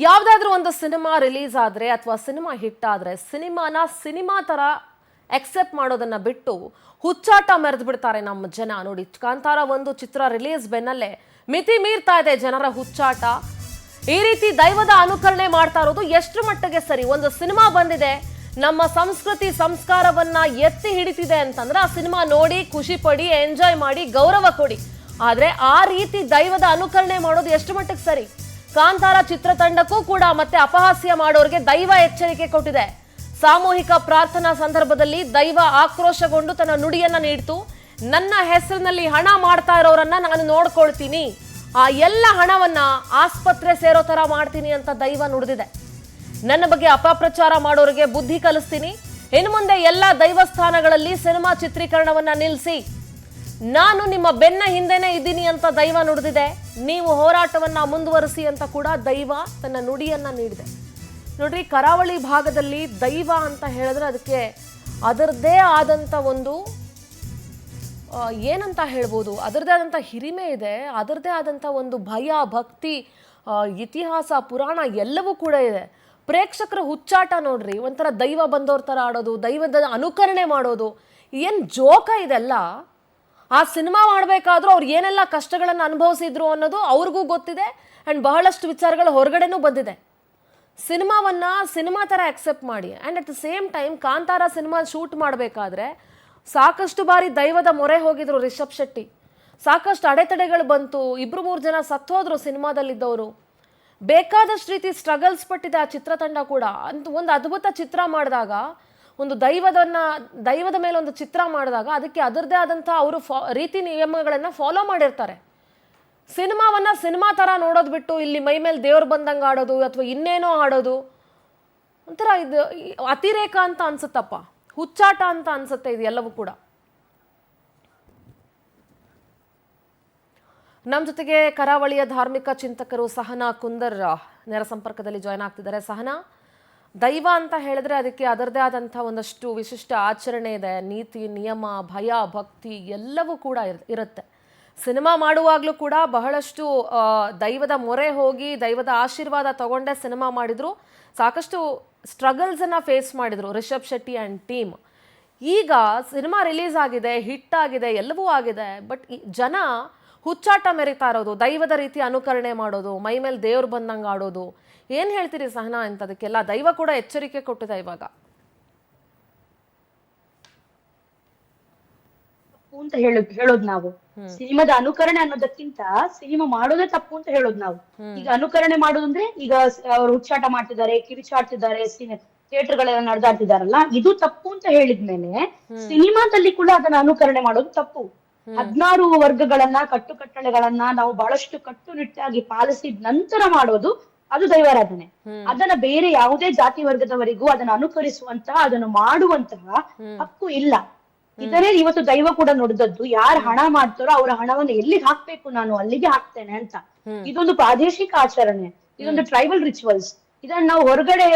ಯಾವ್ದಾದ್ರು ಒಂದು cinema release ಆದ್ರೆ ಅಥವಾ ಸಿನಿಮಾ ಹಿಟ್ ಆದ್ರೆ ಸಿನಿಮಾ ತರ ಎಕ್ಸೆಪ್ಟ್ ಮಾಡೋದನ್ನ ಬಿಟ್ಟು ಹುಚ್ಚಾಟ ಮೆರೆದು ಬಿಡ್ತಾರೆ ನಮ್ಮ ಜನ. ನೋಡಿ, ಕಾಂತಾರ ಒಂದು ಚಿತ್ರ ರಿಲೀಸ್ ಬೆನ್ನಲ್ಲೇ ಮಿತಿ ಮೀರ್ತಾ ಇದೆ ಜನರ ಹುಚ್ಚಾಟ. ಈ ರೀತಿ ದೈವದ ಅನುಕರಣೆ ಮಾಡ್ತಾ ಇರೋದು ಎಷ್ಟು ಮಟ್ಟಿಗೆ ಸರಿ? ಒಂದು ಸಿನಿಮಾ ಬಂದಿದೆ, ನಮ್ಮ ಸಂಸ್ಕೃತಿ ಸಂಸ್ಕಾರವನ್ನ ಎತ್ತಿ ಹಿಡಿತಿದೆ ಅಂತಂದ್ರೆ ಆ ಸಿನಿಮಾ ನೋಡಿ ಖುಷಿ ಪಡಿ, ಎಂಜಾಯ್ ಮಾಡಿ, ಗೌರವ ಕೊಡಿ. ಆದ್ರೆ ಆ ರೀತಿ ದೈವದ ಅನುಕರಣೆ ಮಾಡೋದು ಎಷ್ಟು ಮಟ್ಟಿಗೆ ಸರಿ? ಕಾಂತಾರ ಚಿತ್ರತಂಡಕ್ಕೂ ಕೂಡ ಮತ್ತೆ ಅಪಹಾಸ್ಯ ಮಾಡೋರಿಗೆ ದೈವ ಎಚ್ಚರಿಕೆ ಕೊಟ್ಟಿದೆ. ಸಾಮೂಹಿಕ ಪ್ರಾರ್ಥನಾ ಸಂದರ್ಭದಲ್ಲಿ ದೈವ ಆಕ್ರೋಶಗೊಂಡು ತನ್ನ ನುಡಿಯನ್ನ ನೀಡಿತು. ನನ್ನ ಹೆಸರಿನಲ್ಲಿ ಹಣ ಮಾಡ್ತಾ ಇರೋರನ್ನ ನಾನು ನೋಡ್ಕೊಳ್ತೀನಿ, ಆ ಎಲ್ಲ ಹಣವನ್ನ ಆಸ್ಪತ್ರೆ ಸೇರೋ ತರ ಮಾಡ್ತೀನಿ ಅಂತ ದೈವ ನುಡಿದಿದೆ. ನನ್ನ ಬಗ್ಗೆ ಅಪಪ್ರಚಾರ ಮಾಡೋರಿಗೆ ಬುದ್ಧಿ ಕಲಿಸ್ತೀನಿ. ಇನ್ನು ಮುಂದೆ ಎಲ್ಲ ದೈವಸ್ಥಾನಗಳಲ್ಲಿ ಸಿನಿಮಾ ಚಿತ್ರೀಕರಣವನ್ನ ನಿಲ್ಲಿಸಿ, ನಾನು ನಿಮ್ಮ ಬೆನ್ನ ಹಿಂದೆನೆ ಇದ್ದೀನಿ ಅಂತ ದೈವ ನುಡಿದಿದೆ. ನೀವು ಹೋರಾಟವನ್ನ ಮುಂದುವರಿಸಿ ಅಂತ ಕೂಡ ದೈವ ತನ್ನ ನುಡಿಯನ್ನ ನೀಡಿದೆ. ನೋಡ್ರಿ, ಕರಾವಳಿ ಭಾಗದಲ್ಲಿ ದೈವ ಅಂತ ಹೇಳಿದ್ರೆ ಅದಕ್ಕೆ ಅದರದ್ದೇ ಆದಂತ ಒಂದು ಏನಂತ ಹೇಳ್ಬೋದು, ಅದರದೇ ಆದಂಥ ಹಿರಿಮೆ ಇದೆ, ಅದರದೇ ಆದಂಥ ಒಂದು ಭಯ, ಭಕ್ತಿ, ಇತಿಹಾಸ, ಪುರಾಣ ಎಲ್ಲವೂ ಕೂಡ ಇದೆ. ಪ್ರೇಕ್ಷಕರ ಹುಚ್ಚಾಟ ನೋಡ್ರಿ, ಒಂಥರ ದೈವ ಬಂದವ್ರ ಥರ ಆಡೋದು, ದೈವದ ಅನುಕರಣೆ ಮಾಡೋದು, ಏನು ಜೋಕ ಇದೆಲ್ಲ. ಆ ಸಿನಿಮಾ ಮಾಡಬೇಕಾದ್ರೂ ಅವ್ರು ಏನೆಲ್ಲ ಕಷ್ಟಗಳನ್ನು ಅನುಭವಿಸಿದ್ರು ಅನ್ನೋದು ಅವ್ರಿಗೂ ಗೊತ್ತಿದೆ. ಆ್ಯಂಡ್ ಬಹಳಷ್ಟು ವಿಚಾರಗಳು ಹೊರಗಡೆನೂ ಬಂದಿದೆ. ಸಿನಿಮಾ ಥರ ಅಕ್ಸೆಪ್ಟ್ ಮಾಡಿ. And at the same time Kantara cinema shoot ಮಾಡಬೇಕಾದ್ರೆ ಸಾಕಷ್ಟು ಬಾರಿ ದೈವದ ಮೊರೆ ಹೋಗಿದ್ರು ರಿಷಬ್ ಶೆಟ್ಟಿ. ಸಾಕಷ್ಟು ಅಡೆತಡೆಗಳು ಬಂತು, 2-3 ಜನ ಸತ್ತೋದ್ರು ಸಿನಿಮಾದಲ್ಲಿದ್ದವರು. ಬೇಕಾದಷ್ಟು ರೀತಿ ಸ್ಟ್ರಗಲ್ಸ್ ಪಟ್ಟಿದೆ ಆ ಚಿತ್ರತಂಡ ಕೂಡ. ಅಂತ ಒಂದು ಅದ್ಭುತ ಚಿತ್ರ ಮಾಡಿದಾಗ, ಒಂದು ದೈವದ ಮೇಲೆ ಒಂದು ಚಿತ್ರ ಮಾಡಿದಾಗ ಅದಕ್ಕೆ ಅದರದೇ ಆದಂಥ ಅವರು ರೀತಿ ನಿಯಮಗಳನ್ನು ಫಾಲೋ ಮಾಡಿರ್ತಾರೆ. ಸಿನಿಮಾ ಥರ ನೋಡೋದು ಬಿಟ್ಟು ಇಲ್ಲಿ ಮೈ ಮೇಲೆ ದೇವ್ರು ಬಂದಂಗೆ ಆಡೋದು ಅಥವಾ ಇನ್ನೇನೋ ಆಡೋದು ಒಂಥರ ಇದು ಅತಿರೇಕ ಅಂತ ಅನ್ಸುತ್ತಪ್ಪ, ಹುಚ್ಚಾಟ ಅಂತ ಅನ್ಸುತ್ತೆ ಇದು ಎಲ್ಲವೂ ಕೂಡ. ನಮ್ಮ ಜೊತೆಗೆ ಕರಾವಳಿಯ ಧಾರ್ಮಿಕ ಚಿಂತಕರು ಸಹನಾ ಕುಂದರ್ ನೇರ ಸಂಪರ್ಕದಲ್ಲಿ ಜಾಯ್ನ್ ಆಗ್ತಿದ್ದಾರೆ. ಸಹನಾ, ದೈವ ಅಂತ ಹೇಳಿದ್ರೆ ಅದಕ್ಕೆ ಅದರದೇ ಆದಂಥ ಒಂದಷ್ಟು ವಿಶಿಷ್ಟ ಆಚರಣೆ ಇದೆ, ನೀತಿ ನಿಯಮ, ಭಯ, ಭಕ್ತಿ ಎಲ್ಲವೂ ಕೂಡ ಇರುತ್ತೆ. ಸಿನಿಮಾ ಮಾಡುವಾಗಲೂ ಕೂಡ ಬಹಳಷ್ಟು ದೈವದ ಮೊರೆ ಹೋಗಿ ದೈವದ ಆಶೀರ್ವಾದ ತಗೊಂಡೇ ಸಿನಿಮಾ ಮಾಡಿದ್ರು. ಸಾಕಷ್ಟು ಸ್ಟ್ರಗಲ್ಸನ್ನು ಫೇಸ್ ಮಾಡಿದ್ರು ರಿಷಬ್ ಶೆಟ್ಟಿ ಆ್ಯಂಡ್ ಟೀಮ್. ಈಗ ಸಿನಿಮಾ ರಿಲೀಸ್ ಆಗಿದೆ, ಹಿಟ್ ಆಗಿದೆ, ಎಲ್ಲವೂ ಆಗಿದೆ. ಬಟ್ ಜನ ಹುಚ್ಚಾಟ ಮೆರಿತಾ ಇರೋದು, ದೈವದ ರೀತಿ ಅನುಕರಣೆ ಮಾಡೋದು, ಮೈ ಮೇಲೆ ದೇವ್ರು ಬಂದಂಗೆ ಆಡೋದು, ಏನು ಹೇಳ್ತೀರಿ ಸಹನಾ ಅಂತದಕ್ಕೆಲ್ಲ? ದೈವ ಕೂಡ ಎಚ್ಚರಿಕೆ ಕೊಟ್ಟಿದೆ ಇವಾಗ. ಅಂತ ಹೇಳೋದು ನಾವು ಸಿನಿಮಾದ ಅನುಕರಣೆ ಅನ್ನೋದಕ್ಕಿಂತ ಸಿನಿಮಾ ಮಾಡೋದೇ ತಪ್ಪು ಅಂತ ಹೇಳೋದು ನಾವು. ಈಗ ಅನುಕರಣೆ ಮಾಡೋದಂದ್ರೆ ಈಗ ಅವ್ರು ಹುಚ್ಚಾಟ ಮಾಡ್ತಿದ್ದಾರೆ, ಕಿರಿಚಾಡ್ತಿದ್ದಾರೆ, ಥಿಯೇಟರ್ಗಳೆಲ್ಲ ನಡೆದಾಡ್ತಿದಾರಲ್ಲ, ಇದು ತಪ್ಪು ಅಂತ ಹೇಳಿದ್ಮೇಲೆ ಸಿನಿಮಾದಲ್ಲಿ ಕೂಡ ಅದನ್ನ ಅನುಕರಣೆ ಮಾಡೋದು ತಪ್ಪು. 16 ವರ್ಗಗಳನ್ನ, ಕಟ್ಟುಕಟ್ಟಳೆಗಳನ್ನ ನಾವು ಬಹಳಷ್ಟು ಕಟ್ಟುನಿಟ್ಟಾಗಿ ಪಾಲಿಸಿದ ನಂತರ ಮಾಡೋದು ಅದು ದೈವಾರಾಧನೆ. ಅದನ್ನ ಬೇರೆ ಯಾವುದೇ ಜಾತಿ ವರ್ಗದವರಿಗೂ ಅದನ್ನ ಅನುಕರಿಸುವಂತಹ, ಅದನ್ನು ಮಾಡುವಂತಹ ಹಕ್ಕು ಇಲ್ಲ. ಇದನ್ನೇ ಇವತ್ತು ದೈವ ಕೂಡ ನುಡಿದದ್ದು, ಯಾರು ಹಣ ಮಾಡ್ತಾರೋ ಅವರ ಹಣವನ್ನು ಎಲ್ಲಿಗೆ ಹಾಕ್ಬೇಕು, ನಾನು ಅಲ್ಲಿಗೆ ಹಾಕ್ತೇನೆ ಅಂತ. ಇದೊಂದು ಪ್ರಾದೇಶಿಕ ಆಚರಣೆ, ಇದೊಂದು ಟ್ರೈಬಲ್ ರಿಚುವಲ್ಸ್. ಇದನ್ನ ನಾವು ಹೊರಗಡೆ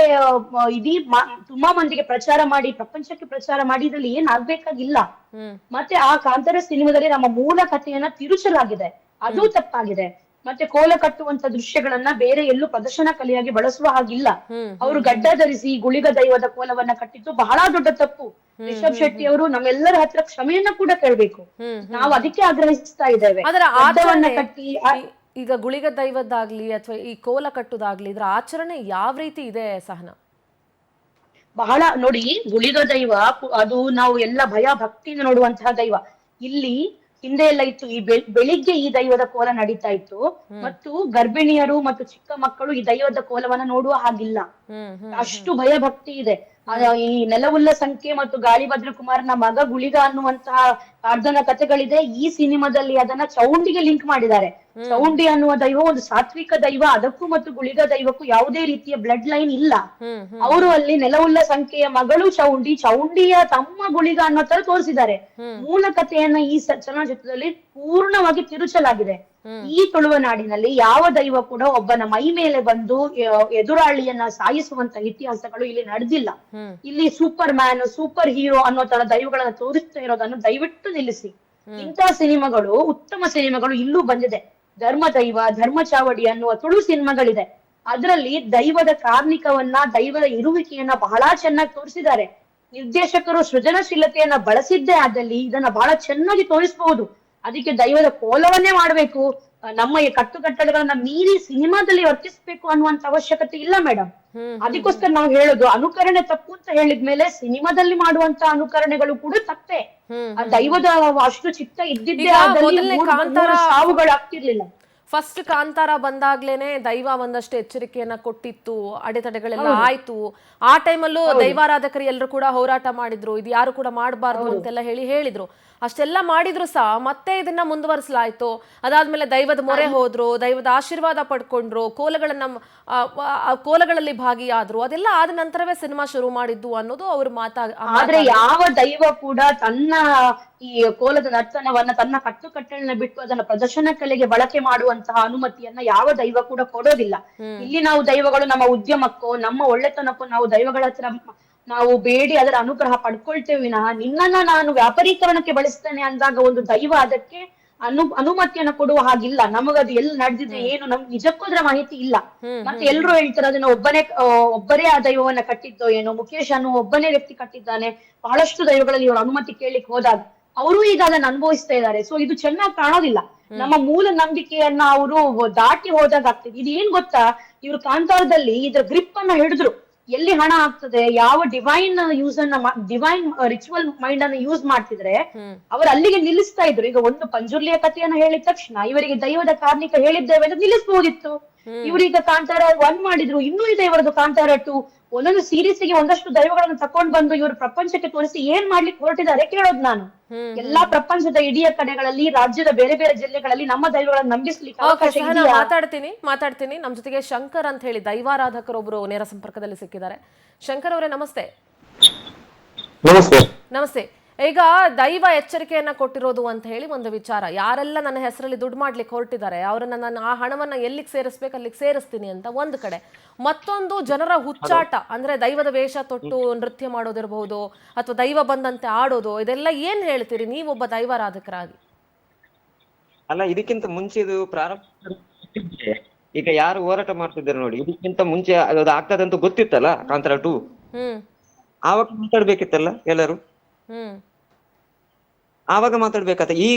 ತುಂಬಾ ಮಂದಿಗೆ ಪ್ರಚಾರ ಮಾಡಿ, ಪ್ರಪಂಚಕ್ಕೆ ಪ್ರಚಾರ ಮಾಡಿ ಇದ್ರಲ್ಲಿ ಏನ್ ಆಗ್ಬೇಕಾಗಿಲ್ಲ. ಮತ್ತೆ ಆ ಕಾಂತಾರ ಸಿನಿಮಾದಲ್ಲಿ ನಮ್ಮ ಮೂಲ ಕಥೆಯನ್ನ ತಿರುಚಲಾಗಿದೆ, ಅದು ತಪ್ಪಾಗಿದೆ. ಮತ್ತೆ ಕೋಲ ಕಟ್ಟುವಂತ ದೃಶ್ಯಗಳನ್ನ ಬೇರೆ ಎಲ್ಲೂ ಪ್ರದರ್ಶನ ಕಲೆಯಾಗಿ ಬಳಸುವ ಹಾಗಿಲ್ಲ. ಅವರು ಗಡ್ಡ ಧರಿಸಿ ಗುಳಿಗ ದೈವದ ಕೋಲವನ್ನ ಕಟ್ಟಿದ್ದು ಬಹಳ ದೊಡ್ಡ ತಪ್ಪು. ರಿಷಬ್ ಶೆಟ್ಟಿ ಅವರು ನಮ್ಮೆಲ್ಲರ ಹತ್ರ ಕ್ಷಮೆಯನ್ನ ಕೂಡ ಕೇಳ್ಬೇಕು. ನಾವು ಅದಕ್ಕೆ ಆಗ್ರಹಿಸ್ತಾ ಇದ್ದೇವೆ. ಕಟ್ಟಿ ಈಗ ಗುಳಿಗ ದೈವದ್ದಾಗ್ಲಿ ಅಥವಾ ಈ ಕೋಲ ಕಟ್ಟುದಾಗ್ಲಿ, ಇದ್ರ ಆಚರಣೆ ಯಾವ ರೀತಿ ಇದೆ ಸಹನಾ? ಬಹಳ ನೋಡಿ, ಗುಳಿಗ ದೈವ ಅದು ನಾವು ಎಲ್ಲ ಭಯ ಭಕ್ತಿಯಿಂದ ನೋಡುವಂತಹ ದೈವ. ಇಲ್ಲಿ ಹಿಂದೆ ಎಲ್ಲ ಇತ್ತು, ಈ ಬೆಳಿಗ್ಗೆ ಈ ದೈವದ ಕೋಲ ನಡೀತಾ ಇತ್ತು, ಮತ್ತು ಗರ್ಭಿಣಿಯರು ಮತ್ತು ಚಿಕ್ಕ ಮಕ್ಕಳು ಈ ದೈವದ ಕೋಲವನ್ನ ನೋಡುವ ಹಾಗಿಲ್ಲ. ಅಷ್ಟು ಭಯ ಭಕ್ತಿ ಇದೆ. ಈ ನೆಲವುಲ್ಲ ಸಂಖ್ಯೆ ಮತ್ತು ಗಾಳಿಭದ್ರ ಕುಮಾರನ ಮಗ ಗುಳಿಗ ಅನ್ನುವಂತಹ ಅರ್ಧನ ಕಥೆಗಳಿದೆ. ಈ ಸಿನಿಮಾದಲ್ಲಿ ಅದನ್ನ ಚೌಂಡಿಗೆ ಲಿಂಕ್ ಮಾಡಿದ್ದಾರೆ. ಚೌಂಡಿ ಅನ್ನುವ ದೈವ ಒಂದು ಸಾತ್ವಿಕ ದೈವ, ಅದಕ್ಕೂ ಮತ್ತು ಗುಳಿಗ ದೈವಕ್ಕೂ ಯಾವುದೇ ರೀತಿಯ ಬ್ಲಡ್ ಲೈನ್ ಇಲ್ಲ. ಅವರು ಅಲ್ಲಿ ನೆಲವುಲ್ಲ ಸಂಖ್ಯೆಯ ಮಗಳು ಚೌಂಡಿಯ ತಮ್ಮ ಗುಳಿಗ ಅನ್ನೋ ತರ ತೋರಿಸಿದ್ದಾರೆ. ಮೂಲ ಕಥೆಯನ್ನ ಈ ಚಲನಚಿತ್ರದಲ್ಲಿ ಪೂರ್ಣವಾಗಿ ತಿರುಚಲಾಗಿದೆ. ಈ ತುಳುವನಾಡಿನಲ್ಲಿ ಯಾವ ದೈವ ಕೂಡ ಒಬ್ಬನ ಮೈ ಮೇಲೆ ಬಂದು ಎದುರಾಳಿಯನ್ನ ಸಾಯಿಸುವಂತ ಇತಿಹಾಸಗಳು ಇಲ್ಲಿ ನಡೆದಿಲ್ಲ. ಇಲ್ಲಿ ಸೂಪರ್ ಮ್ಯಾನ್, ಸೂಪರ್ ಹೀರೋ ಅನ್ನೋ ತರ ದೈವಗಳನ್ನ ತೋರಿಸ್ತಾ ಇರೋದನ್ನು ದಯವಿಟ್ಟು ನಿಲ್ಲಿಸಿ. ಇಂತಹ ಸಿನಿಮಾಗಳು, ಉತ್ತಮ ಸಿನಿಮಾಗಳು ಇಲ್ಲೂ ಬಂದಿದೆ. ಧರ್ಮ ದೈವ, ಧರ್ಮ ಚಾವಡಿ ಅನ್ನುವ ತುಳು ಸಿನಿಮಾಗಳಿದೆ. ಅದರಲ್ಲಿ ದೈವದ ಕಾರ್ಣಿಕವನ್ನ, ದೈವದ ಇರುವಿಕೆಯನ್ನ ಬಹಳ ಚೆನ್ನಾಗಿ ತೋರಿಸಿದ್ದಾರೆ. ನಿರ್ದೇಶಕರು ಸೃಜನಶೀಲತೆಯನ್ನ ಬಳಸಿದ್ದೇ ಆದಲ್ಲಿ ಇದನ್ನ ಬಹಳ ಚೆನ್ನಾಗಿ ತೋರಿಸಬಹುದು. ಅದಕ್ಕೆ ದೈವದ ಕೋಲವನ್ನೇ ಮಾಡ್ಬೇಕು, ನಮ್ಮ ಈ ಕಟ್ಟುಕಟ್ಟಳೆಗಳನ್ನ ಮೀರಿ ಸಿನಿಮಾದಲ್ಲಿ ವರ್ತಿಸ್ಬೇಕು ಅನ್ನುವಂತ ಅವಶ್ಯಕತೆ ಇಲ್ಲ ಮೇಡಮ್. ಅದಕ್ಕೋಸ್ಕರ ನಾವು ಹೇಳೋದು ಅನುಕರಣೆ ತಪ್ಪು ಅಂತ ಹೇಳಿದ್ಮೇಲೆ ಸಿನಿಮಾದಲ್ಲಿ ಮಾಡುವಂತ ಅನುಕರಣೆಗಳು ಕೂಡ ತಪ್ಪೇ. ಆ ದೈವದ ಅಷ್ಟು ಚಿತ್ತ ಇದ್ದಿದ್ದೇ ಈಗ ಆದಲ್ಲಿ ಮೊದಲನೇ ಕಾಂತಾರ ಸಾವುಗಳಾಗ್ತಿರ್ಲಿಲ್ಲ. ಫಸ್ಟ್ ಕಾಂತಾರ ಬಂದಾಗ್ಲೇನೆ ದೈವ ಒಂದಷ್ಟು ಎಚ್ಚರಿಕೆಯನ್ನ ಕೊಟ್ಟಿತ್ತು, ಅಡೆತಡೆಗಳೆಲ್ಲ ಆಯ್ತು. ಆ ಟೈಮಲ್ಲೂ ದೈವಾರಾಧಕರು ಎಲ್ಲರೂ ಕೂಡ ಹೋರಾಟ ಮಾಡಿದ್ರು, ಇದು ಯಾರು ಕೂಡ ಮಾಡಬಾರ್ದು ಅಂತೆಲ್ಲ ಹೇಳಿದ್ರು. ಅಷ್ಟೆಲ್ಲ ಮಾಡಿದ್ರು ಸಹ ಮತ್ತೆ ಇದನ್ನ ಮುಂದುವರಿಸಲಾಯ್ತು. ಅದಾದ್ಮೇಲೆ ದೈವದ ಮೊರೆ ಹೋದ್ರು, ದೈವದ ಆಶೀರ್ವಾದ ಪಡ್ಕೊಂಡ್ರು, ಕೋಲಗಳಲ್ಲಿ ಭಾಗಿಯಾದ್ರು. ಅದೆಲ್ಲ ಆದ ನಂತರವೇ ಸಿನಿಮಾ ಶುರು ಮಾಡಿದ್ದು ಅನ್ನೋದು ಅವ್ರ ಆದ್ರೆ ಯಾವ ದೈವ ಕೂಡ ತನ್ನ ಈ ಕೋಲದ ನರ್ತನವನ್ನ, ತನ್ನ ಕಟ್ಟುಕಟ್ಟಳನ್ನ ಬಿಟ್ಟು ಅದನ್ನ ಪ್ರದರ್ಶನ ಕಲೆಗೆ ಬಳಕೆ ಮಾಡುವಂತಹ ಅನುಮತಿಯನ್ನ ಯಾವ ದೈವ ಕೂಡ ಕೊಡೋದಿಲ್ಲ. ಇಲ್ಲಿ ನಾವು ದೈವಗಳು ನಮ್ಮ ಉದ್ಯಮಕ್ಕೋ ನಮ್ಮ ಒಳ್ಳೆತನಕ್ಕೋ ನಾವು ದೈವಗಳ ಹತ್ರ ನಾವು ಬೇಡಿ ಅದರ ಅನುಗ್ರಹ ಪಡ್ಕೊಳ್ತೇವೆ ವಿನಃ ನಿನ್ನನ್ನ ನಾನು ವ್ಯಾಪಾರೀಕರಣಕ್ಕೆ ಬಳಸ್ತೇನೆ ಅಂದಾಗ ಒಂದು ದೈವ ಅದಕ್ಕೆ ಅನುಮತಿಯನ್ನ ಕೊಡುವ ಹಾಗಿಲ್ಲ. ನಮಗದು ಎಲ್ಲಿ ನಡೆದಿದೆ ಏನು ನಮ್ಗೆ ನಿಜಕ್ಕೂ ಅದರ ಮಾಹಿತಿ ಇಲ್ಲ. ಮತ್ತೆ ಎಲ್ರು ಹೇಳ್ತಾರೆ ಅದನ್ನ ಒಬ್ಬರೇ ಆ ದೈವವನ್ನ ಕಟ್ಟಿದ್ದೋ ಏನೋ, ಮುಖೇಶ್ ಅನ್ನೋ ಒಬ್ಬನೇ ವ್ಯಕ್ತಿ ಕಟ್ಟಿದ್ದಾನೆ. ಬಹಳಷ್ಟು ದೈವಗಳಲ್ಲಿ ಇವರು ಅನುಮತಿ ಕೇಳಲಿಕ್ಕೆ ಹೋದಾಗ ಅವರು ಈಗ ಅದನ್ನ ಅನುಭವಿಸ್ತಾ ಇದ್ದಾರೆ. ಸೊ ಇದು ಚೆನ್ನಾಗಿ ಕಾಣೋದಿಲ್ಲ. ನಮ್ಮ ಮೂಲ ನಂಬಿಕೆಯನ್ನ ಅವರು ದಾಟಿ ಹೋದಾಗ ಆಗ್ತದೆ. ಇದು ಏನ್ ಗೊತ್ತಾ, ಇವ್ರು ಕಾಂತಾರದಲ್ಲಿ ಇದ್ರ ಗ್ರಿಪ್ ಅನ್ನ ಹಿಡಿದ್ರು. ಎಲ್ಲಿ ಹಣ ಆಗ್ತದೆ, ಯಾವ ಡಿವೈನ್ ಡಿವೈನ್ ರಿಚುವಲ್ ಮೈಂಡ್ ಅನ್ನು ಯೂಸ್ ಮಾಡ್ತಿದ್ರೆ ಅವರು ಅಲ್ಲಿಗೆ ನಿಲ್ಲಿಸ್ತಾ ಇದ್ರು. ಈಗ ಒಂದು ಪಂಜುರ್ಲಿಯ ಕಥೆಯನ್ನ ಹೇಳಿದ ತಕ್ಷಣ ಇವರಿಗೆ ದೈವದ ಕಾರ್ಣಿಕ ಹೇಳಿದ್ದೇವೆ ಅಂತ ನಿಲ್ಲಿಸಬಹುದಿತ್ತು. ಇವ್ರೀಗ ಕಾಂತಾರ 1 ಮಾಡಿದ್ರು, ಇನ್ನೂ ಇದೆ ಇವರದು ಕಾಂತಾರ 2. ಒಂದೊಂದು ಸೀರೀಸ್ ಗೆ ಒಂದಷ್ಟು ದೈವಗಳನ್ನು ತಕೊಂಡ್ ಬಂದು ಇವರು ಪ್ರಪಂಚಕ್ಕೆ ತೋರಿಸಿ ಏನ್ ಮಾಡ್ಲಿಕ್ಕೆ ಹೊರಟಿದ್ದಾರೆ ಕೇಳೋದು ನಾನು. ಎಲ್ಲಾ ಪ್ರಪಂಚದ ಇಡೀ ಕಡೆಗಳಲ್ಲಿ, ರಾಜ್ಯದ ಬೇರೆ ಬೇರೆ ಜಿಲ್ಲೆಗಳಲ್ಲಿ ನಮ್ಮ ದೈವಗಳನ್ನು ನಂಬಿಸ್ಲಿಕ್ಕೆ ಅವಕಾಶ ಇದೆಯಾ? ಮಾತಾಡ್ತೀನಿ. ನಮ್ ಜೊತೆಗೆ ಶಂಕರ್ ಅಂತ ಹೇಳಿ ದೈವಾರಾಧಕರೊಬ್ರು ನೇರ ಸಂಪರ್ಕದಲ್ಲಿ ಸಿಕ್ಕಿದ್ದಾರೆ. ಶಂಕರ್ ಅವರೇ ನಮಸ್ತೆ. ನಮಸ್ತೆ. ಈಗ ದೈವ ಎಚ್ಚರಿಕೆಯನ್ನ ಕೊಟ್ಟಿರೋದು ಅಂತ ಹೇಳಿ ಒಂದು ವಿಚಾರ, ಯಾರೆಲ್ಲ ನನ್ನ ಹೆಸರಲ್ಲಿ ದುಡ್ಡು ಮಾಡ್ಲಿಕ್ಕೆ ಹೊರಟಿದ್ದಾರೆ ಅವರನ್ನ ನಾನು ಆ ಹಣವನ್ನ ಎಲ್ಲಿಗೆ ಸೇರಿಸ್ಬೇಕು ಅಲ್ಲಿಗೆ ಸೇರಿಸ್ತೀನಿ ಅಂತ ಒಂದು ಕಡೆ. ಮತ್ತೊಂದು ಜನರ ಹುಚ್ಚಾಟ, ಅಂದ್ರೆ ದೈವದ ವೇಷ ತೊಟ್ಟು ನೃತ್ಯ ಮಾಡೋದಿರಬಹುದು ಅಥವಾ ದೈವ ಬಂದಂತೆ ಆಡೋದು, ಇದೆಲ್ಲ ಏನ್ ಹೇಳ್ತೀರಿ ನೀವೊಬ್ಬ ದೈವಾರಾಧಕರಾಗಿ? ಅಲ್ಲ, ಇದಕ್ಕಿಂತ ಮುಂಚೆ ಇದು ಪ್ರಾರಂಭ ಈಗ ಯಾರು ಹೋರಾಟ ಮಾಡ್ತಿದ್ದಾರೆ ನೋಡಿ, ಇದಕ್ಕಿಂತ ಮುಂಚೆ ಅದು ಆಗ್ತದೆ ಅಂತ ಗೊತ್ತಿತ್ತಲ್ಲ ಕಾಂತಾರ 2, ಆವಾಗ ಮಾತಾಡ್ಬೇಕಿತ್ತಲ್ಲ ಎಲ್ಲರೂ. ಆವಾಗ ಮಾತಾಡ್ಬೇಕಾತ.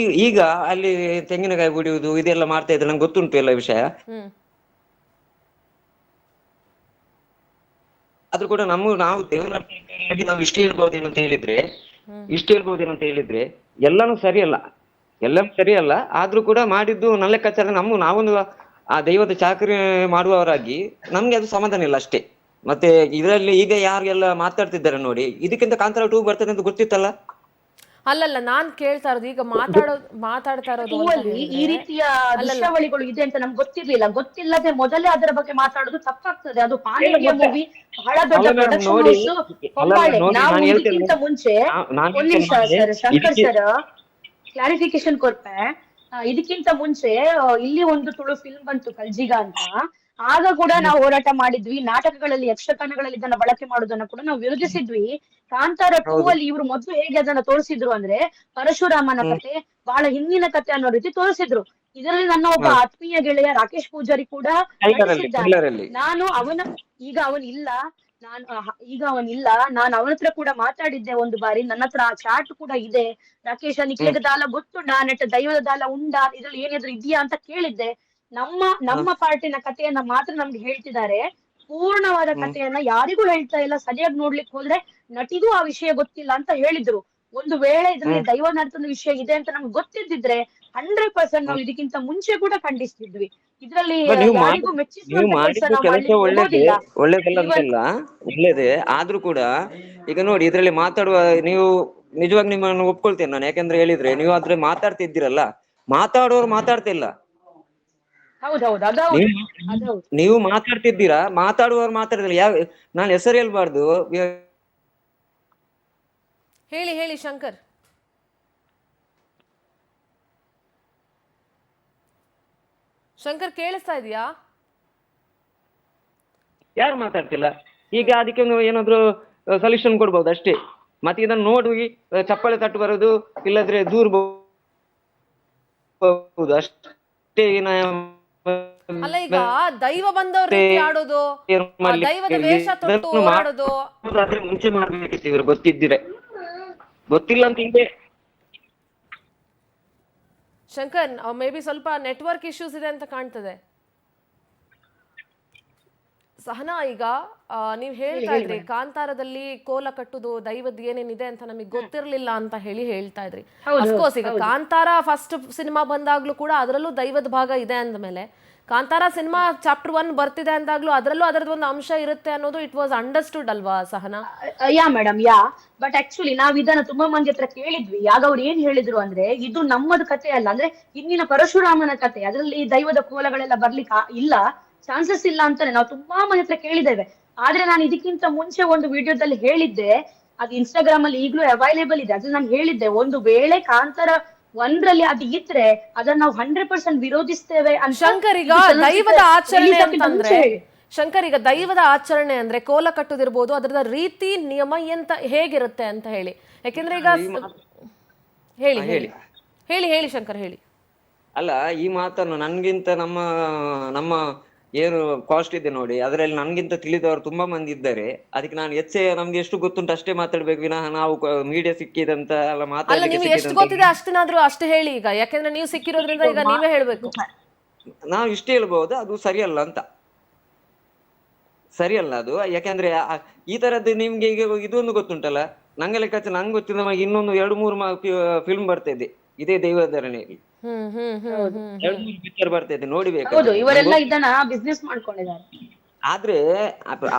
ಈಗ ಅಲ್ಲಿ ತೆಂಗಿನಕಾಯಿ ಕುಡಿಯುವುದು ಇದೆಲ್ಲ ಮಾಡ್ತಾ ಇದ್ರೆ ನಂಗೆ ಗೊತ್ತುಂಟು ಎಲ್ಲ ವಿಷಯ. ಆದ್ರೂ ಕೂಡ ನಾವು ದೇವರ ನಾವು ಇಷ್ಟ ಹೇಳ್ಬಹುದೇನು ಅಂತ ಹೇಳಿದ್ರೆ ಎಲ್ಲಾನು ಸರಿಯಲ್ಲ. ಆದ್ರೂ ಕೂಡ ಮಾಡಿದ್ದು ನನ್ನ ಲೆಕ್ಕಾಚಾರ ನಾವೊಂದು ಆ ದೈವದ ಚಾಕರಿ ಮಾಡುವವರಾಗಿ ನಮ್ಗೆ ಅದು ಸಮಾಧಾನ ಇಲ್ಲ ಅಷ್ಟೇ. ಮತ್ತೆ ಇದರಲ್ಲಿ ಈಗ ಯಾರಿಗೆಲ್ಲ ಮಾತಾಡ್ತಿದ್ದಾರೆ ನೋಡಿ, ಇದಕ್ಕಿಂತ ಕಾಂತಾರ 2 ಬರ್ತದೆ ಅಂತ ಗೊತ್ತಿತ್ತಲ್ಲ. ಅಲ್ಲಲ್ಲ, ನಾನ್ ಕೇಳ್ತಾ ಇರೋದು ಈಗ ಮಾತಾಡ್ತಾ ಇರೋದು ಈ ರೀತಿಯ ದೃಶ್ಯಾವಳಿಗಳು ಇದೆ ಅಂತ ನಮ್ಗೆ ಗೊತ್ತಿಲ್ಲದೆ ಮೊದಲೇ ಅದರ ಬಗ್ಗೆ ಮಾತಾಡೋದು ತಪ್ಪಾಗ್ತದೆ. ಅದು ಪಾಂಡಿತ್ಯ ಮೂವಿ ಬಹಳ ದೊಡ್ಡ ಪ್ರೊಡಕ್ಷನ್ ಹೌಸ್. ನಾವು ಇದಕ್ಕಿಂತ ಮುಂಚೆ ಒಂದ್ ನಿಮಿಷ ಸರ್, ಶಂಕರ್ ಸರ್ ಕ್ಲಾರಿಫಿಕೇಶನ್ ಕೊಡ್ತೆ. ಇದಕ್ಕಿಂತ ಮುಂಚೆ ಇಲ್ಲಿ ಒಂದು ತುಳು ಫಿಲ್ಮ್ ಬಂತು ಕಲ್ಜಿಗ ಅಂತ. ಆಗ ಕೂಡ ನಾವು ಹೋರಾಟ ಮಾಡಿದ್ವಿ. ನಾಟಕಗಳಲ್ಲಿ, ಯಕ್ಷಗಾನಗಳಲ್ಲಿ ಇದನ್ನ ಬಳಕೆ ಮಾಡೋದನ್ನ ಕೂಡ ನಾವು ವಿರೋಧಿಸಿದ್ವಿ. ಕಾಂತಾರ 2 ಅಲ್ಲಿ ಇವ್ರು ಮೊದಲು ಹೇಗೆ ಅದನ್ನ ತೋರಿಸಿದ್ರು ಅಂದ್ರೆ ಪರಶುರಾಮನ ಕತೆ, ಬಹಳ ಹಿಂದಿನ ಕತೆ ಅನ್ನೋ ರೀತಿ ತೋರಿಸಿದ್ರು. ಇದರಲ್ಲಿ ನನ್ನ ಒಬ್ಬ ಆತ್ಮೀಯ ಗೆಳೆಯ ರಾಕೇಶ್ ಪೂಜಾರಿ ಕೂಡ ನಟಿಸಿದ್ದಾನೆ. ನಾನು ಈಗ ಅವನಿಲ್ಲ, ನಾನು ಅವನ ಹತ್ರ ಕೂಡ ಮಾತಾಡಿದ್ದೆ ಒಂದು ಬಾರಿ. ನನ್ನ ಹತ್ರ ಆ ಚಾಟ್ ಕೂಡ ಇದೆ. ರಾಕೇಶ ನಿಕ್ಲೆಗ ದಾಲ ಗೊತ್ತುಂಡಾ, ನೆಟ್ಟ ದೈವದ ದಾಲ ಉಂಡಾ, ಇದ್ರಲ್ಲಿ ಏನಾದ್ರು ಇದೆಯಾ ಅಂತ ಕೇಳಿದ್ದೆ. ನಮ್ಮ ಪಾರ್ಟಿನ ಕಥೆಯನ್ನ ಮಾತ್ರ ನಮ್ಗೆ ಹೇಳ್ತಿದ್ದಾರೆ. ಪೂರ್ಣವಾದ ಕಥೆಯನ್ನ ಯಾರಿಗೂ ಹೇಳ್ತಾ ಇಲ್ಲ. ಸರಿಯಾಗಿ ನೋಡ್ಲಿಕ್ಕೆ ಹೋದ್ರೆ ನಟಿಗೂ ಆ ವಿಷಯ ಗೊತ್ತಿಲ್ಲ ಅಂತ ಹೇಳಿದ್ರು. ಒಂದು ವೇಳೆ ಇದ್ರಲ್ಲಿ ದೈವ ನರ್ತನ ವಿಷಯ ಇದೆ ಅಂತ ನಮ್ಗೆ ಗೊತ್ತಿದ್ದಿದ್ರೆ 100% ನಾವು ಇದಕ್ಕಿಂತ ಮುಂಚೆ ಕೂಡ ಖಂಡಿಸ್ತಿದ್ವಿ. ಇದ್ರಲ್ಲಿ ಯಾರಿಗೂ ಒಳ್ಳೇದೇ. ಆದ್ರೂ ಕೂಡ ಈಗ ನೋಡಿ ಇದ್ರಲ್ಲಿ ಮಾತಾಡುವ, ನೀವು ನಿಜವಾಗಿ ನಿಮ್ಮನ್ನು ಒಪ್ಕೊಳ್ತೇನೆ ನಾನು. ಯಾಕಂದ್ರೆ ಹೇಳಿದ್ರೆ ನೀವು ಆದ್ರೆ ಮಾತಾಡ್ತಿದ್ದೀರಲ್ಲ, ಮಾತಾಡೋರು ಮಾತಾಡ್ತಿಲ್ಲ. ನೀವು ಮಾತಾಡ್ತಿದ್ದೀರಾ, ಮಾತಾಡುವವರು ಮಾತಾಡಿದ್ರೆ ನಾನು ಹೆಸರು ಹೇಳ್ಬಾರ್ದು. ಹೇಳಿ ಶಂಕರ್. ಕೇಳಿಸ್ತಾ ಇದೆಯಾ? ಯಾರು ಮಾತಾಡ್ತಿಲ್ಲ. ಈಗ ಅದಕ್ಕೆ ಏನಾದ್ರು ಸೊಲ್ಯೂಷನ್ ಕೊಡ್ಬೋದು ಅಷ್ಟೇ. ಮತ್ತೆ ಇದನ್ನು ನೋಡಿ ಚಪ್ಪಾಳೆ ತಟ್ಟು ಬರೋದು, ಇಲ್ಲದ್ರೆ ದೂರ ಅಷ್ಟೇ ಅಲ್ಲ ಈಗ ದೈವ ಬಂದವ್ರ ರೀತಿ ಆಡೋದು, ಆ ದೈವದ ವೇಷ ತೊಟ್ಟು ಓಡಾಡೋದು. ಆದ್ರೆ ಮುಂಚೆ ಮಾಡ್ಬೇಕಿತ್ತು ಇವ್ರು, ಗೊತ್ತಿದ್ದಿರೆ. ಗೊತ್ತಿಲ್ಲ ಅಂತ ಹಿಂದೆ. ಶಂಕರ್, ಮೇ ಬಿ ಸ್ವಲ್ಪ ನೆಟ್ವರ್ಕ್ ಇಶ್ಯೂಸ್ ಇದೆ ಅಂತ ಕಾಣ್ತದೆ. ಸಹನಾ, ಈಗ ನೀವ್ ಹೇಳ್ತಾ ಇದ್ರಿ ಕಾಂತಾರದಲ್ಲಿ ಕೋಲ ಕಟ್ಟುದು ದೈವದ್ ಏನೇನಿದೆ ಅಂತ ನಮಗೆ ಗೊತ್ತಿರ್ಲಿಲ್ಲ ಅಂತ ಹೇಳ್ತಾ ಇದ್ರಿ. ಅಫ್ಕೋರ್ಸ್ ಈಗ ಕಾಂತಾರ ಫಸ್ಟ್ ಸಿನಿಮಾ ಬಂದಾಗ್ಲೂ ಕೂಡ ಅದರಲ್ಲೂ ದೈವದ ಭಾಗ ಇದೆ ಅಂದ್ಮೇಲೆ, ಕಾಂತಾರ ಸಿನಿಮಾ ಚಾಪ್ಟರ್ 1 ಬರ್ತಿದೆ ಅಂದಾಗ್ಲೂ ಅದರಲ್ಲೂ ಅದರದ್ದು ಒಂದು ಅಂಶ ಇರುತ್ತೆ ಅನ್ನೋದು ಇಟ್ ವಾಸ್ ಅಂಡರ್ಸ್ಟುಡ್ ಅಲ್ವಾ ಸಹನಾ? ಯಾ ಮೇಡಮ್, ಯಾ. ಬಟ್ ಆಕ್ಚುಲಿ ನಾವ್ ಇದನ್ನ ತುಂಬಾ ಮಂದಿ ಹತ್ರ ಕೇಳಿದ್ವಿ. ಆಗ ಅವ್ರು ಏನ್ ಹೇಳಿದ್ರು ಅಂದ್ರೆ, ಇದು ನಮ್ಮದು ಕತೆ ಅಲ್ಲ, ಅಂದ್ರೆ ಹಿಂದಿನ ಪರಶುರಾಮನ ಕತೆ, ಅದರಲ್ಲಿ ದೈವದ ಕೋಲಗಳೆಲ್ಲ ಬರ್ಲಿಕ್ಕೆ ಇಲ್ಲ, ಚಾನ್ಸಸ್ ಇಲ್ಲ ಅಂತಾನೆ ನಾವು ತುಂಬಾ ಮಂದಿ ಹತ್ರ ಕೇಳಿದ್ದೇವೆ. ಆದ್ರೆ ನಾನು ಇದಕ್ಕಿಂತ ಮುಂಚೆ ಒಂದು ವಿಡಿಯೋದಲ್ಲಿ ಹೇಳಿದ್ದೆ, ಅದು ಇನ್ಸ್ಟಾಗ್ರಾಮ್ ಅಲ್ಲಿ ಈಗಲೂ ಅವೈಲೇಬಲ್ ಇದೆ. ಅದ್ರಲ್ಲಿ ನಾನು ಹೇಳಿದ್ದೆ, ಒಂದು ವೇಳೆ ಕಾಂತಾರ 1ರಲ್ಲಿ ಅದು ಇದ್ರೆ ಅದನ್ನ ನಾವು 100% ವಿರೋಧಿಸ್ತೇವೆ ಅಂತ. ಶಂಕರ್, ಈಗ ದೈವದ ಆಚರಣೆ ಅಂತಂದ್ರೆ, ಶಂಕರ್ ಈಗ ದೈವದ ಆಚರಣೆ ಅಂದ್ರೆ ಕೋಲ ಕಟ್ಟುದಿರ್ಬೋದು, ಅದರದ ರೀತಿ ನಿಯಮ ಎಂತ ಹೇಗಿರುತ್ತೆ ಅಂತ ಹೇಳಿ. ಯಾಕೆಂದ್ರೆ ಈಗ ಹೇಳಿ ಹೇಳಿ ಹೇಳಿ ಹೇಳಿ ಶಂಕರ್ ಹೇಳಿ. ಅಲ್ಲ, ಈ ಮಾತನ್ನು ನನ್ಗಿಂತ ನಮ್ಮ ಏನು ಕಾಸ್ಟ್ ಇದೆ ನೋಡಿ, ಅದರಲ್ಲಿ ನನ್ಗಿಂತ ತಿಳಿದವರು ತುಂಬಾ ಮಂದಿ ಇದ್ದಾರೆ. ಅದಕ್ಕೆ ನಾನು ನಮ್ಗೆ ಎಷ್ಟು ಗೊತ್ತುಂಟು ಅಷ್ಟೇ ಮಾತಾಡ್ಬೇಕು ವಿನಃ ನಾವು ಮೀಡಿಯಾ ಸಿಕ್ಕಿದಂತ ಎಲ್ಲ ಅಲ್ಲ, ನೀವು ಎಷ್ಟು ಗೊತ್ತಿದೆ ಅಷ್ಟೇನಾದ್ರೂ ಅಷ್ಟು ಹೇಳಿ ಈಗ, ಯಾಕೆಂದ್ರೆ ನೀವು ಸಿಕ್ಕಿರೋದ್ರಿಂದ ಈಗ ನೀವೇ ಹೇಳ್ಬೇಕು. ನಾವು ಇಷ್ಟೇ ಹೇಳ್ಬಹುದು, ಅದು ಸರಿಯಲ್ಲ ಅಂತ. ಸರಿಯಲ್ಲ ಅದು, ಯಾಕೆಂದ್ರೆ ಈ ತರದ್ದು ನಿಮ್ಗೆ ಈಗ ಇದೊಂದು ಗೊತ್ತುಂಟಲ್ಲ, ನಂಗೆ ಲೆಕ್ಕಾಚಾರ ನಂಗೆ ಗೊತ್ತಿದ್ದ ಇನ್ನೊಂದು 2-3 ಫಿಲ್ಮ್ ಬರ್ತಾ ಇದೆ ಇದೇ ದೈವಧರಣೆಯಲ್ಲಿ. 2-3 ಪಿಕ್ಚರ್ ಬರ್ತಾ ಇದೆ, ನೋಡ್ಬೇಕು. ಇವರೆಲ್ಲ ಇದನ್ನ ಬಿಸ್ನೆಸ್ ಮಾಡ್ಕೊಂಡಿದ್ದಾರೆ.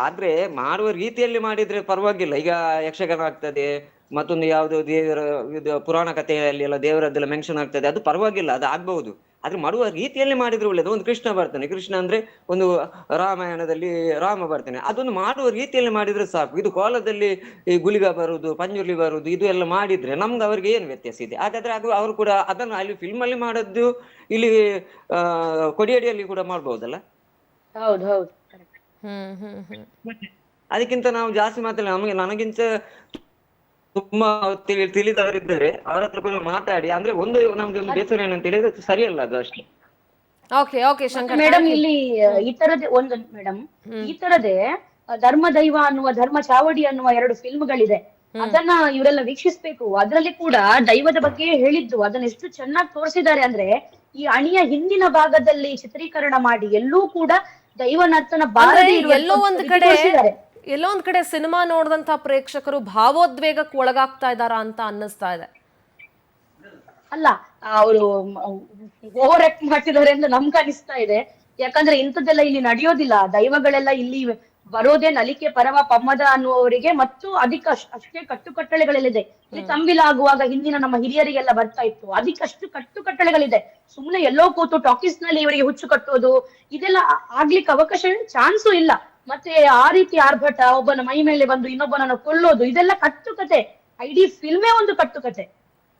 ಆದ್ರೆ ಮಾಡುವ ರೀತಿಯಲ್ಲಿ ಮಾಡಿದ್ರೆ ಪರವಾಗಿಲ್ಲ. ಈಗ ಯಕ್ಷಗಾನ ಆಗ್ತದೆ, ಮತ್ತೊಂದು ಯಾವ್ದು ದೇವರ ಪುರಾಣ ಕಥೆಯಲ್ಲಿ ಎಲ್ಲ ದೇವರದ್ದೆಲ್ಲ ಮೆನ್ಷನ್ ಆಗ್ತದೆ, ಅದು ಪರವಾಗಿಲ್ಲ, ಅದು ಆಗ್ಬಹುದು. ಆದ್ರೆ ಮಾಡುವ ರೀತಿಯಲ್ಲಿ ಮಾಡಿದ್ರೆ ಒಳ್ಳೇದು. ಒಂದು ಕೃಷ್ಣ ಬರ್ತಾನೆ, ಕೃಷ್ಣ ಅಂದ್ರೆ ಒಂದು ರಾಮಾಯಣದಲ್ಲಿ ರಾಮ ಬರ್ತಾನೆ, ಅದೊಂದು ಮಾಡುವ ರೀತಿಯಲ್ಲಿ ಮಾಡಿದ್ರೆ ಸಾಕು. ಇದು ಕೋಲದಲ್ಲಿ ಈ ಗುಳಿಗ ಬರುದು, ಪಂಜುರ್ಲಿ ಬರುದು, ಇದು ಎಲ್ಲ ಮಾಡಿದ್ರೆ ನಮ್ಗೆ ಅವ್ರಿಗೆ ಏನು ವ್ಯತ್ಯಾಸ ಇದೆ? ಹಾಗಾದ್ರೆ ಅವರು ಕೂಡ ಅದನ್ನು ಅಲ್ಲಿ ಫಿಲ್ಮ್ ಅಲ್ಲಿ ಮಾಡದ್ದು ಇಲ್ಲಿ ಕೊಡಿಯಡಿಯಲ್ಲಿ ಕೂಡ ಮಾಡ್ಬಹುದಲ್ಲ? ಹೌದು ಹೌದು. ಅದಕ್ಕಿಂತ ನಾವು ಜಾಸ್ತಿ ಮಾತಾಡಲಿ. ನನಗಿಂತ ತುಂಬಾ ತಿಳಿದವರಿದ್ದಾರೆ, ಅವರ ಹತ್ರ ಕೂಡ ಮಾತಾಡಿ. ಅಂದ್ರೆ ನಮ್ಗೆ ಒಂದು ಬೇಸರ ಏನಂತ ಹೇಳಿದ್ರೆ ಸರಿಯಲ್ಲ ಅದು ಅಷ್ಟೇ. ಮೇಡಮ್, ಇಲ್ಲಿ ಈ ತರದೇ ಒಂದು ಮೇಡಮ್, ಈ ತರದೇ ಧರ್ಮ ದೈವ ಅನ್ನುವ, ಧರ್ಮ ಚಾವಡಿ ಅನ್ನುವ 2 ಫಿಲ್ಮ್ಗಳಿದೆ. ಅದನ್ನ ಇವರೆಲ್ಲ ವೀಕ್ಷಿಸ್ಬೇಕು. ಅದರಲ್ಲಿ ಕೂಡ ದೈವದ ಬಗ್ಗೆ ಹೇಳಿದ್ದು, ಅದನ್ನ ಎಷ್ಟು ಚೆನ್ನಾಗಿ ತೋರಿಸಿದ್ದಾರೆ ಅಂದ್ರೆ, ಈ ಅಣಿಯ ಹಿಂದಿನ ಭಾಗದಲ್ಲಿ ಚಿತ್ರೀಕರಣ ಮಾಡಿ ಎಲ್ಲೂ ಕೂಡ ದೈವ ನರ್ತನ ಬಾರದೆ ಎಲ್ಲೋ ಒಂದ್ ಕಡೆ ಸಿನಿಮಾ ನೋಡಿದಂತ ಪ್ರೇಕ್ಷಕರು ಭಾವೋದ್ವೇಗಕ್ಕೆ ಒಳಗಾಗ್ತಾ ಇದಾರ ಅಂತ ಅನ್ನಿಸ್ತಾ ಇದೆ. ಅಲ್ಲ, ಅವರು ಓವರ್ ಆಕ್ಟ್ ಮಾಡ್ತಿದ್ದಾರೆ ಅಂತ ನಮ್ಗೆ ಅನಿಸ್ತಾ ಇದೆ. ಯಾಕಂದ್ರೆ ಇಂಥದ್ದೆಲ್ಲ ಇಲ್ಲಿ ನಡೆಯೋದಿಲ್ಲ. ದೈವಗಳೆಲ್ಲ ಇಲ್ಲಿ ಬರೋದೇ ನಲಿಕೆ ಪರಮ ಪಮ್ಮದ ಅನ್ನುವವರಿಗೆ ಮತ್ತು ಅಷ್ಟೇ ಕಟ್ಟುಕಟ್ಟಳೆಗಳಿದೆ. ಇಲ್ಲಿ ತಂಬಿಲಾಗುವಾಗ ಹಿಂದಿನ ನಮ್ಮ ಹಿರಿಯರಿಗೆಲ್ಲ ಬರ್ತಾ ಇತ್ತು, ಅದಕ್ಕಷ್ಟು ಕಟ್ಟುಕಟ್ಟಳೆಗಳಿದೆ. ಸುಮ್ನೆ ಎಲ್ಲೋ ಕೂತು ಟಾಕೀಸ್ ನಲ್ಲಿ ಇವರಿಗೆ ಹುಚ್ಚು ಕಟ್ಟೋದು ಇದೆಲ್ಲ ಆಗ್ಲಿಕ್ಕೆ ಅವಕಾಶ ಚಾನ್ಸು ಇಲ್ಲ. ಮತ್ತೆ ಆ ರೀತಿ ಆರ್ಭಟ, ಒಬ್ಬನ ಮೈ ಮೇಲೆ ಬಂದು ಇನ್ನೊಬ್ಬನನ್ನು ಕೊಲ್ಲೋದು, ಇದೆಲ್ಲ ಕಟ್ಟುಕತೆ. ಇಡೀ ಫಿಲ್ಮೇ ಒಂದು ಕಟ್ಟುಕತೆ.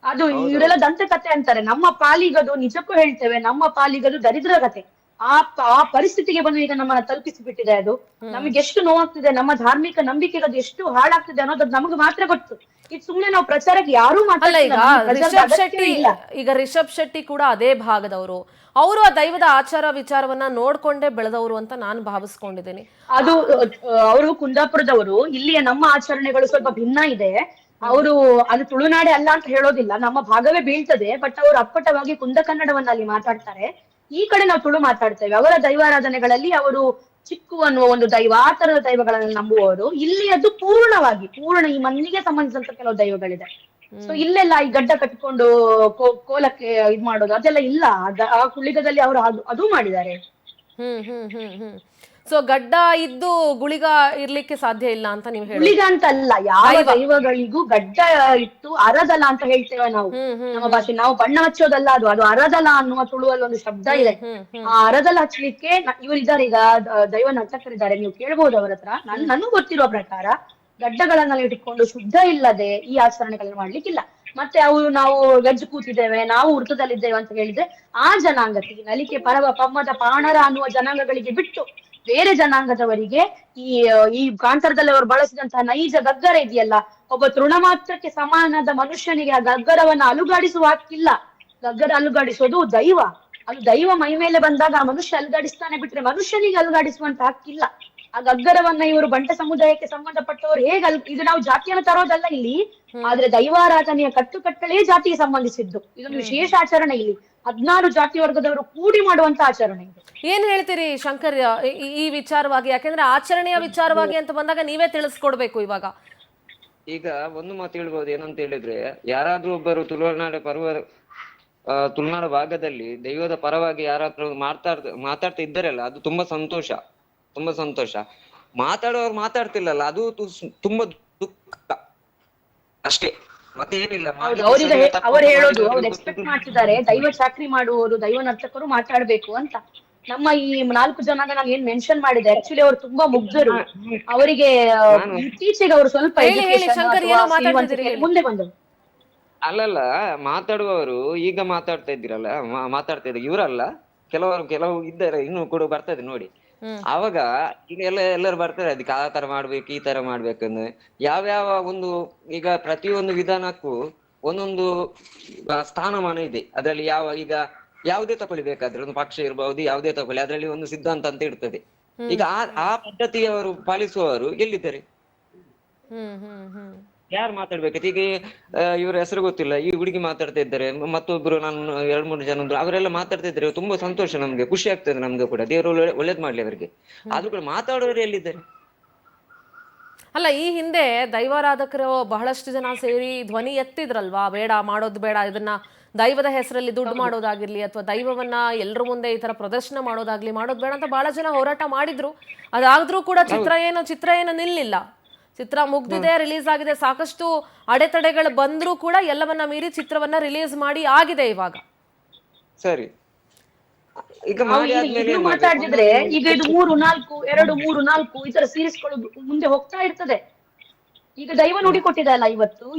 ಅದು ಇವರೆಲ್ಲ ದಂತಕತೆ ಅಂತಾರೆ. ನಮ್ಮ ಪಾಲಿಗದು, ನಿಜಕ್ಕೂ ಹೇಳ್ತೇವೆ, ನಮ್ಮ ಪಾಲಿಗದು ದರಿದ್ರ ಕತೆ. ಆ ಪರಿಸ್ಥಿತಿಗೆ ಬಂದು ಈಗ ನಮ್ಮನ್ನ ತಲುಪಿಸಿಬಿಟ್ಟಿದೆ. ಅದು ನಮಗೆ ಎಷ್ಟು ನೋವಾಗ್ತಿದೆ, ನಮ್ಮ ಧಾರ್ಮಿಕ ನಂಬಿಕೆಗೆ ಅದು ಎಷ್ಟು ಹಾಳಾಗ್ತಿದೆ ಅನ್ನೋದು ನಮಗೆ ಮಾತ್ರ ಗೊತ್ತು. ಇದು ಸುಮ್ನೆ ನಾವು ಪ್ರಚಾರಕ್ಕೆ ಯಾರು ಈಗ ರಿಷಬ್ ಶೆಟ್ಟಿ ಕೂಡ ಅದೇ ಭಾಗದವರು. ಅವರು ಆ ದೈವದ ಆಚಾರ ವಿಚಾರವನ್ನ ನೋಡ್ಕೊಂಡೇ ಬೆಳೆದವರು ಅಂತ ನಾನು ಭಾವಿಸ್ಕೊಂಡಿದ್ದೀನಿ. ಅದು ಅವರು ಕುಂದಾಪುರದವರು. ಇಲ್ಲಿಯ ನಮ್ಮ ಆಚರಣೆಗಳು ಸ್ವಲ್ಪ ಭಿನ್ನ ಇದೆ. ಅವರು ಅದು ತುಳುನಾಡೆ ಅಲ್ಲ ಅಂತ ಹೇಳೋದಿಲ್ಲ, ನಮ್ಮ ಭಾಗವೇ ಬೀಳ್ತದೆ. ಬಟ್ ಅವರು ಅಪ್ಪಟವಾಗಿ ಕುಂದ ಕನ್ನಡವನ್ನ ಅಲ್ಲಿ ಮಾತಾಡ್ತಾರೆ. ಈ ಕಡೆ ನಾವು ತುಳು ಮಾತಾಡ್ತೇವೆ. ಅವರ ದೈವಾರಾಧನೆಗಳಲ್ಲಿ ಅವರು ಚಿಕ್ಕು ಅನ್ನುವ ಒಂದು ದೈವ, ಆ ತರದ ದೈವಗಳನ್ನು ನಂಬುವವರು. ಇಲ್ಲಿ ಅದು ಪೂರ್ಣ ಈ ಮಣ್ಣಿಗೆ ಸಂಬಂಧಿಸಿದಂತ ಕೆಲವು ದೈವಗಳಿದೆ. ಸೊ ಇಲ್ಲೆಲ್ಲ ಈ ಗಡ್ಡ ಕಟ್ಕೊಂಡು ಕೋಲಕ್ಕೆ ಇದ್ ಮಾಡೋದು ಅದೆಲ್ಲ ಇಲ್ಲ. ಆ ಕುಳಿಗದಲ್ಲಿ ಅವರು ಅದು ಮಾಡಿದ್ದಾರೆ. ಸೊ ಗಡ್ಡ ಇದ್ದು ಗುಳಿಗ ಇರ್ಲಿಕ್ಕೆ ಸಾಧ್ಯ ಇಲ್ಲ ಅಂತ ನೀವು ಹೇಳಿ. ಗುಳಿಗ ಅಂತ ಅಲ್ಲ, ಯಾವ ದೈವಗಳಿಗೂ ಗಡ್ಡ ಇಟ್ಟು ಅರದಲ ಅಂತ ಹೇಳ್ತೇವೆ ನಾವು ನಮ್ಮ ಭಾಷೆ. ನಾವು ಬಣ್ಣ ಹಚ್ಚೋದಲ್ಲ, ಅದು ಅರದಲ ಅನ್ನುವ ತುಳುವಲ್ಲಿ ಒಂದು ಶಬ್ದ ಇದೆ. ಆ ಅರದಲ ಹಚ್ಚಲಿಕ್ಕೆ ಇವರಿದ್ದಾರೆ, ಈಗ ದೈವ ನರ್ತಕರಿದ್ದಾರೆ, ನೀವು ಕೇಳ್ಬೋದು ಅವ್ರ ಹತ್ರ. ನನಗೂ ಗೊತ್ತಿರುವ ಪ್ರಕಾರ ಗಡ್ಡಗಳನ್ನೆಲ್ಲ ಇಟ್ಕೊಂಡು ಶುದ್ಧ ಇಲ್ಲದೆ ಈ ಆಚರಣೆಗಳನ್ನ ಮಾಡ್ಲಿಕ್ಕಿಲ್ಲ. ಮತ್ತೆ ನಾವು ವೆಜ್ ಕೂತಿದ್ದೇವೆ, ನಾವು ವೃತ್ತದಲ್ಲಿದ್ದೇವೆ ಅಂತ ಹೇಳಿದ್ರೆ ಆ ಜನಾಂಗಕ್ಕೆ, ನಲಿಕೆ ಪರವ ಪಮ್ಮದ ಪಾಣರ ಅನ್ನುವ ಜನಾಂಗಗಳಿಗೆ ಬಿಟ್ಟು ಬೇರೆ ಜನಾಂಗದವರಿಗೆ ಈ ಕಾಂತಾರದಲ್ಲಿ ಅವರು ಬಳಸಿದಂತಹ ನೈಜ ಗಗ್ಗರ ಇದೆಯಲ್ಲ, ಒಬ್ಬ ತೃಣ ಮಾತ್ರಕ್ಕೆ ಸಮಾನದ ಮನುಷ್ಯನಿಗೆ ಆ ಗಗ್ಗರವನ್ನ ಅಲುಗಾಡಿಸುವ ಹಕ್ಕಿಲ್ಲ. ಗಗ್ಗರ ಅಲುಗಾಡಿಸೋದು ದೈವ. ಅದು ದೈವ ಮೈ ಮೇಲೆ ಬಂದಾಗ ಆ ಮನುಷ್ಯ ಅಲ್ಗಾಡಿಸ್ತಾನೆ ಬಿಟ್ರೆ ಮನುಷ್ಯನಿಗೆ ಅಲ್ಗಾಡಿಸುವಂತ ಹಕ್ಕಿಲ್ಲ. ಆ ಗಗ್ಗರವನ್ನ ಇವರು ಬಂಟ ಸಮುದಾಯಕ್ಕೆ ಸಂಬಂಧಪಟ್ಟವರು ಹೇಗೆ ಇದು ನಾವು ಜಾತಿಯನ್ನು ತರೋದಲ್ಲ ಇಲ್ಲಿ, ಆದ್ರೆ ದೈವಾರಾಧನೆಯ ಕಟ್ಟುಕಟ್ಟಳೆ ಜಾತಿಗೆ ಸಂಬಂಧಿಸಿದ್ದು. ಇದೊಂದು ವಿಶೇಷ ಆಚರಣೆ ಇಲ್ಲಿ 16 ಜಾತಿ ವರ್ಗದವರು ಕೂಡಿ ಮಾಡುವಂತ ಆಚರಣೆ ಇದು. ಏನ್ ಹೇಳ್ತೀರಿ ಶಂಕರ್ ಈ ವಿಚಾರವಾಗಿ? ಯಾಕೆಂದ್ರೆ ಆಚರಣೆಯ ವಿಚಾರವಾಗಿ ಅಂತ ಬಂದಾಗ ನೀವೇ ತಿಳಿಸ್ಕೊಡ್ಬೇಕು ಇವಾಗ. ಈಗ ಒಂದು ಮಾತು ಹೇಳ್ಬೋದು, ಏನಂತ ಹೇಳಿದ್ರೆ, ಯಾರಾದ್ರೂ ಒಬ್ಬರು ತುಳುನಾಡು ಭಾಗದಲ್ಲಿ ದೈವದ ಪರವಾಗಿ ಯಾರಾದ್ರೂ ಮಾತಾಡ್ತಾ ಇದ್ದಾರಲ್ಲ, ಅದು ತುಂಬಾ ಸಂತೋಷ, ತುಂಬಾ ಸಂತೋಷ. ಮಾತಾಡುವವರು ಮಾತಾಡ್ತಿಲ್ಲಲ್ಲ, ಅದು ತುಂಬಾ ದುಃಖ ಅಷ್ಟೇ, ಮತ್ತೆ ಏನಿಲ್ಲ. ಅವ್ರು ಹೇಳೋದು, ಅವ್ರು ಎಕ್ಸ್ಪೆಕ್ಟ್ ಮಾಡ್ತಿದ್ದಾರೆ ದೈವ ಚಾಕ್ರಿ ಮಾಡುವವರು, ದೈವ ನರ್ತಕರು ಮಾತಾಡ್ಬೇಕು ಅಂತ. ನಮ್ಮ ಈ 4 ಜನ ನಾನು ಏನ್ ಮೆನ್ಷನ್ ಮಾಡಿದೆ, ಆಕ್ಚುಲಿ ಅವ್ರು ತುಂಬಾ ಮುಗ್ಧರು. ಅವರಿಗೆ ಇತ್ತೀಚೆಗೆ ಅವರು ಸ್ವಲ್ಪ ಮುಂದೆ ಬಂದರು. ಅಲ್ಲಲ್ಲ, ಮಾತಾಡುವವರು ಈಗ ಮಾತಾಡ್ತಾ ಇದ್ದೀರಲ್ಲ, ಇವರಲ್ಲ, ಕೆಲವು ಇದ್ದಾರೆ, ಇನ್ನು ಕೂಡ ಬರ್ತದೆ ನೋಡಿ. ಅವಾಗ ಈಗ ಎಲ್ಲರೂ ಬರ್ತಾರೆ, ಅದಕ್ಕೆ ಆ ತರ ಮಾಡ್ಬೇಕು, ಈ ತರ ಮಾಡ್ಬೇಕಂದ್ರೆ ಯಾವ್ಯಾವ ಒಂದು, ಈಗ ಪ್ರತಿಯೊಂದು ವಿಧಾನಕ್ಕೂ ಒಂದೊಂದು ಸ್ಥಾನಮಾನ ಇದೆ. ಅದ್ರಲ್ಲಿ ಈಗ ಯಾವುದೇ ತಗೊಳ್ಳಿ, ಬೇಕಾದ್ರೆ ಒಂದು ಪಕ್ಷ ಇರಬಹುದು, ಯಾವುದೇ ತಗೊಳ್ಳಿ, ಅದ್ರಲ್ಲಿ ಒಂದು ಸಿದ್ಧಾಂತ ಅಂತ ಇರ್ತದೆ. ಈಗ ಆ ಪದ್ಧತಿಯವರು ಪಾಲಿಸುವವರು ಎಲ್ಲಿದ್ದಾರೆ? ಯಾರು ಮಾತಾಡ್ಬೇಕೈತೆ? ಈಗ ಇವ್ರ ಹೆಸರು ಗೊತ್ತಿಲ್ಲ, ಈ ಹುಡುಗಿ ಮಾತಾಡ್ತಾ ಇದ್ದಾರೆ, ಮತ್ತೊಬ್ರು ನಾನು 2-3 ಜನ ಅವರೆಲ್ಲ ಮಾತಾಡ್ತಾ ಇದ್ದಾರೆ. ತುಂಬಾ ಸಂತೋಷ, ನಮ್ಗೆ ಖುಷಿ ಆಗ್ತದೆ, ನಮ್ಗೆ ಕೂಡ ದೇವರು ಒಳ್ಳೇದ್ ಮಾಡ್ಲಿ ಅವರಿಗೆ. ಆದ್ರೂ ಕೂಡ ಮಾತಾಡೋರು ಎಲ್ಲಿದ್ದಾರೆ? ಅಲ್ಲ, ಈ ಹಿಂದೆ ದೈವಾರಾಧಕರು ಬಹಳಷ್ಟು ಜನ ಸೇರಿ ಧ್ವನಿ ಎತ್ತಿದ್ರಲ್ವಾ, ಬೇಡ, ಮಾಡೋದು ಬೇಡ, ಇದನ್ನ ದೈವದ ಹೆಸರಲ್ಲಿ ದುಡ್ಡು ಮಾಡೋದಾಗಿರ್ಲಿ ಅಥವಾ ದೈವವನ್ನ ಎಲ್ಲರ ಮುಂದೆ ಈ ತರ ಪ್ರದರ್ಶನ ಮಾಡೋದಾಗ್ಲಿ ಮಾಡೋದು ಬೇಡ ಅಂತ ಬಹಳ ಜನ ಹೋರಾಟ ಮಾಡಿದ್ರು. ಅದಾದ್ರೂ ಕೂಡ ಚಿತ್ರ ಏನು ನಿಲ್ಲಿಲ್ಲ. ಚಿತ್ರ ಮುಗ್ದಿದೆ, ರಿಲೀಸ್ ಆಗಿದೆ, ಸಾಕಷ್ಟು ಅಡೆತಡೆಗಳು ಬಂದ್ರೂ ಕೂಡ ಎಲ್ಲವನ್ನ ಮೀರಿ ಚಿತ್ರವನ್ನ ರಿಲೀಸ್ ಮಾಡಿ ಆಗಿದೆ ಇವಾಗ. ಸರಿ, ಈಗ ಮಾತಾಡಿದ್ರೆ ಈಗ ಇದು 2-3-4 ಈ ತರ ಸೀರೀಸ್ಗಳು ಮುಂದೆ ಹೋಗ್ತಾ ಇರ್ತದೆ. ಈಗ ದೈವ ನುಡಿ ಕೊಟ್ಟಿದಲ್ಲ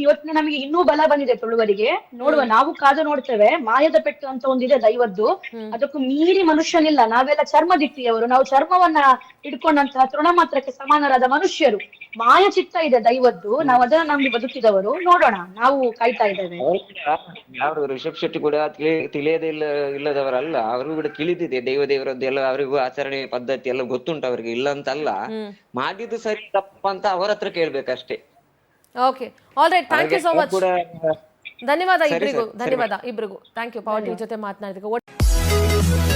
ಇವತ್ತಿನ ನಮಗೆ ಇನ್ನೂ ಬಲ ಬಂದಿದೆ ತುಳುವರಿಗೆ. ನೋಡುವ, ನಾವು ಕಾದು ನೋಡ್ತೇವೆ. ಮಾಯದ ಪೆಟ್ಟು ಅಂತ ಒಂದಿದೆ ದೈವದ್ದು, ಅದಕ್ಕೂ ಮೀರಿ ಮನುಷ್ಯನಿಲ್ಲ. ನಾವೆಲ್ಲ ಚರ್ಮದಿಟ್ಟಿಯವರು, ನಾವು ಚರ್ಮವನ್ನ ಹಿಡ್ಕೊಂಡಂತಹ ತೃಣಮಾತ್ರಕ್ಕೆ ಸಮಾನರಾದ ಮನುಷ್ಯರು. ಮಾಯ ಚಿತ್ತ ಇದೆ ದೈವದ್ದು, ನಾವು ಅದನ್ನ ನಂಬಿ ಬದುಕಿದವರು. ನೋಡೋಣ, ನಾವು ಕಾಯ್ತಾ ಇದ್ದೇವೆ. ಯಾರು ರಿಷಬ್ ಶೆಟ್ಟಿ ಕೂಡ ತಿಳಿಯದೇ ಇಲ್ಲದವರಲ್ಲ, ಅವ್ರಿಗೂ ಕೂಡ ತಿಳಿದಿದೆ ದೇವರದ್ದು ಎಲ್ಲ, ಅವರಿಗೂ ಆಚರಣೆ ಪದ್ಧತಿ ಎಲ್ಲ ಗೊತ್ತುಂಟು ಅವರಿಗೆ, ಇಲ್ಲ ಅಂತಲ್ಲ. ಮಾಡಿದ್ದು ಸರಿ ತಪ್ಪ ಅಂತ ಅವರ ಹತ್ರ ಕೇಳ್ಬೇಕಷ್ಟೇ. Okay, all right, thank you so much. ಧನ್ಯವಾದ ಇಬ್ರಿಗೂ, ಥ್ಯಾಂಕ್ ಯು ಪವರ್ ಟಿವಿ ಜೊತೆ ಮಾತನಾಡಿದಕ್ಕೆ.